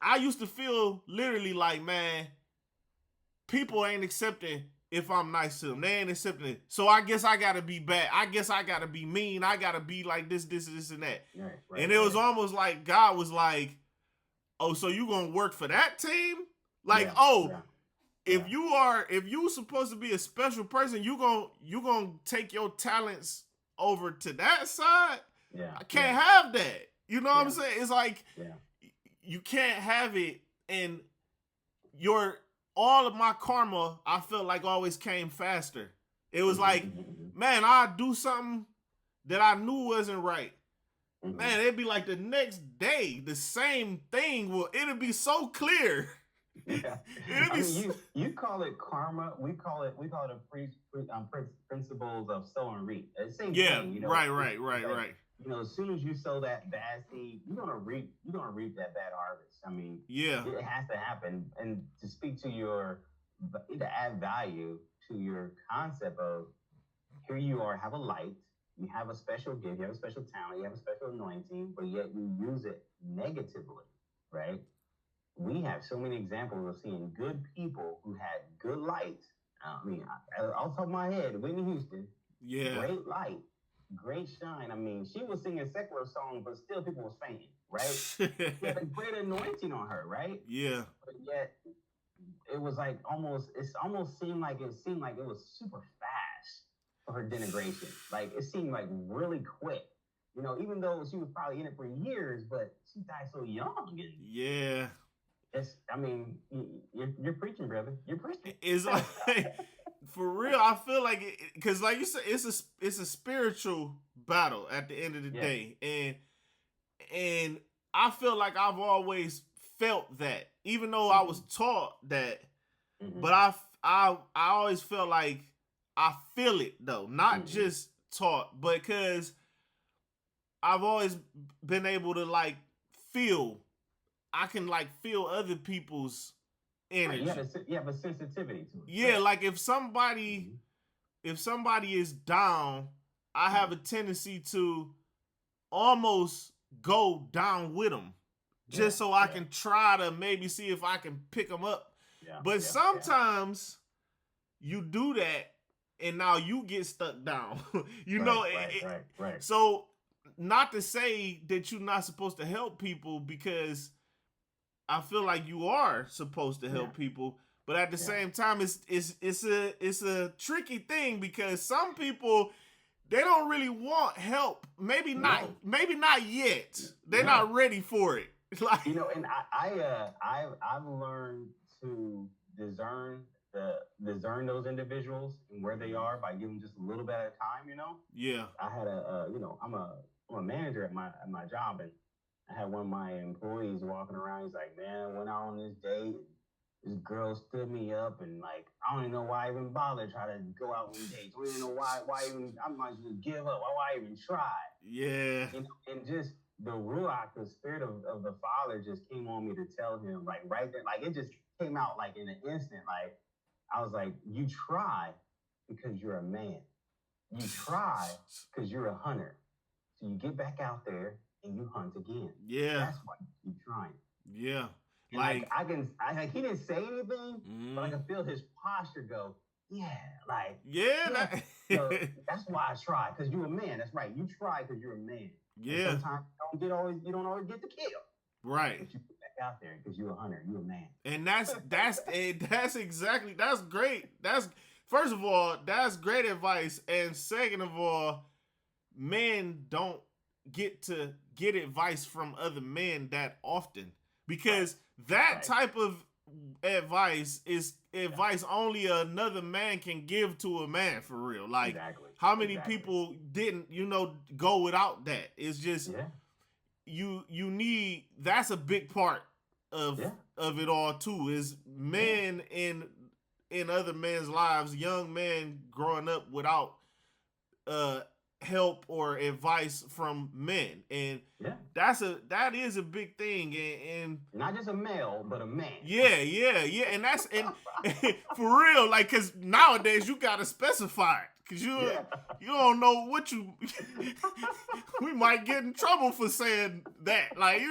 I used to feel literally like, man, people ain't accepting if I'm nice to them. They ain't accepting it. So I guess I gotta be bad. I guess I gotta be mean. I gotta be like this, and that. Right, and it was almost like God was like, oh, so you gonna work for that team? Like, if you supposed to be a special person, you gonna take your talents over to that side? I can't have that. You know what I'm saying? It's like, you can't have it, and all of my karma, I felt like, always came faster. It was like, man, I'd do something that I knew wasn't right. Man, it'd be like the next day, the same thing. It'd be so clear. Yeah. You call it karma. We call it principles of sow and reap. The same thing. You know, right. You know, as soon as you sow that bad seed, you're gonna reap that bad harvest. I mean, it has to happen. And to speak to to add value to your concept of, here you are, have a light, you have a special gift, you have a special talent, you have a special anointing, but yet you use it negatively, right? We have so many examples of seeing good people who had good light. I mean, off the top of my head, Whitney Houston, great light, great shine. I mean, she was singing secular songs, but still people was fainting, right? She had a great anointing on her, right? Yeah. But yet, it was like it almost seemed like it was super fast for her denigration. Like, it seemed like really quick. You know, even though she was probably in it for years, but she died so young. Yeah. I mean, you're preaching, brother. You're preaching. It's like, for real, I feel like it, because like you said, it's a spiritual battle at the end of the day, and I feel like I've always felt that, even though I was taught that, but I always felt like I feel it though, not just taught, but because I've always been able to like feel. I can like feel other people's energy. Right, you have a sensitivity to it. Yeah, right? Like if somebody is down, I have a tendency to almost go down with them, just so I can try to maybe see if I can pick them up. But sometimes you do that, and now you get stuck down. Right. So, not to say that you're not supposed to help people, because I feel like you are supposed to help people, but at the same time, it's a tricky thing, because some people, they don't really want help. Maybe not yet. They're not ready for it. Like, you know, and I've learned to discern those individuals and where they are by giving just a little bit at a time. You know. Yeah. I had I'm a manager at my job, and I had one of my employees walking around. He's like, man, went out on this date. This girl stood me up, and like, I don't even know why I even bother try to go out on dates. I don't even know why even, I might as well give up. Why I even try? Yeah. And just the ruach, the spirit of the Father, just came on me to tell him, like, right there, like, it just came out like in an instant. Like, I was like, you try because you're a man. You try because you're a hunter. So you get back out there and you hunt again. Yeah. That's why you keep trying. Yeah. And like he didn't say anything, but I can feel his posture go, yeah, like, Yeah, yeah. So that's why I try, because you're a man. That's right. You try because you're a man. And yeah, sometimes you don't always get the kill, right. but you put back out there because you're a hunter. You're a man. And that's exactly that's great. That's first of all, that's great advice. And second of all, men don't get to get advice from other men that often because that Right. type of advice is advice only another man can give to a man for real. Like Exactly. how many Exactly. people didn't, go without that? It's just Yeah. you need that's a big part of Yeah. of it all too is men in other men's lives, young men growing up without help or advice from men, and Yeah. that is a big thing, and Not just a male, but a man. yeah, and that's and for real, like because nowadays you gotta specify it because Yeah. you don't know what you we might get in trouble for saying that, like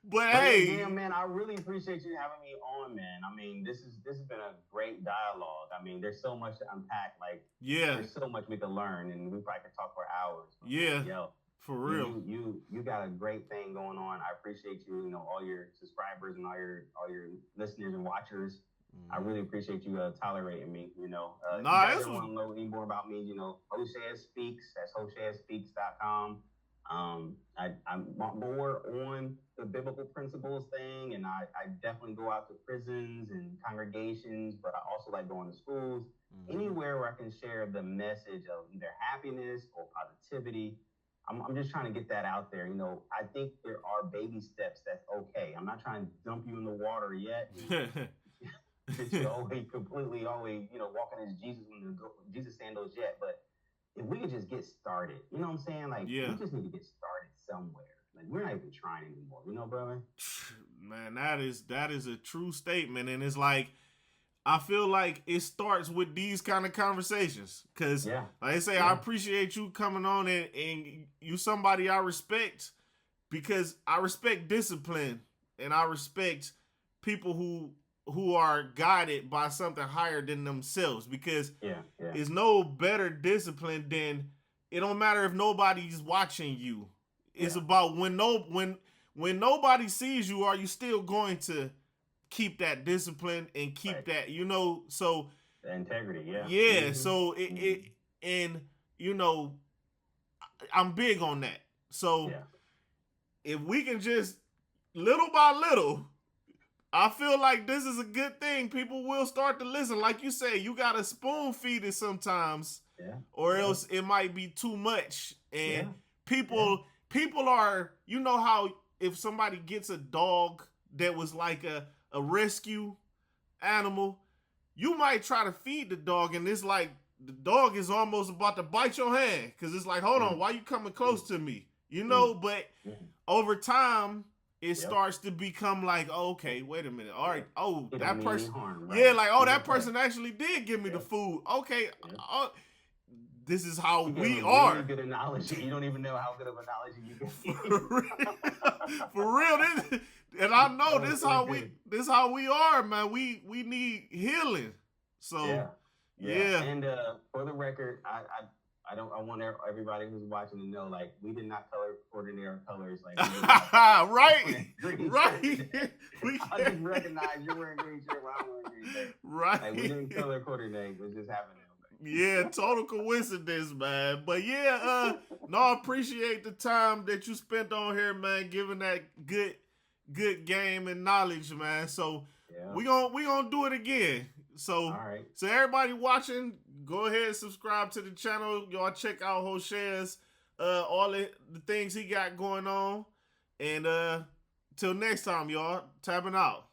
but hey, Damn, man, I really appreciate you having me on, man. I mean, this has been a great dialogue. I mean, there's so much to unpack. Like, yeah, there's so much we could learn, and we probably could talk for hours. But, Yeah. yo, for real. you got a great thing going on. I appreciate you. All your subscribers and all your listeners and watchers. I really appreciate you tolerating me. If you guys want to know any more about me, Hosea Speaks. That's HoseaSpeaks.com. I'm more on the biblical principles thing, and I definitely go out to prisons and congregations, but I also like going to schools, anywhere where I can share the message of either happiness or positivity. I'm just trying to get that out there. I think there are baby steps that's okay. I'm not trying to dump you in the water yet. You're always completely always walking as Jesus sandals yet, but if we could just get started, you know what I'm saying? Like, Yeah. we just need to get started somewhere. Like, we're not even trying anymore, brother? Man, that is a true statement, and it's like I feel like it starts with these kind of conversations because, Yeah. like I say, I appreciate you coming on and you somebody I respect because I respect discipline and I respect people who are guided by something higher than themselves because it's no better discipline than it don't matter if nobody's watching you. It's about when nobody sees you, are you still going to keep that discipline and keep that, so the integrity, yeah. Yeah, so it and I'm big on that. So if we can just little by little, I feel like this is a good thing. People will start to listen. Like you say, you got to spoon feed it sometimes, or else it might be too much. And people are, how if somebody gets a dog that was like a rescue animal, you might try to feed the dog, and it's like the dog is almost about to bite your hand because it's like, hold on, why you coming close to me? But over time, it starts to become like, oh, okay, wait a minute. All right. Oh, that person. That person actually did give me the food. Okay. This is how we are. Really good analogy. You don't even know how good of an analogy you can. For real. And I know this how we are, man. We need healing. So yeah. And for the record, I want everybody who's watching to know, like, we did not color coordinate colors, like right. I just recognize you're wearing green shirt while I'm wearing green shirt. Right. Like, we didn't color coordinate. It was just happening. Yeah, total coincidence, man. But I appreciate the time that you spent on here, man, giving that good game and knowledge, man. So we gonna do it again. So all right. So everybody watching, go ahead and subscribe to the channel. Y'all check out Hosea's all the things he got going on. And till next time, y'all, tapping out.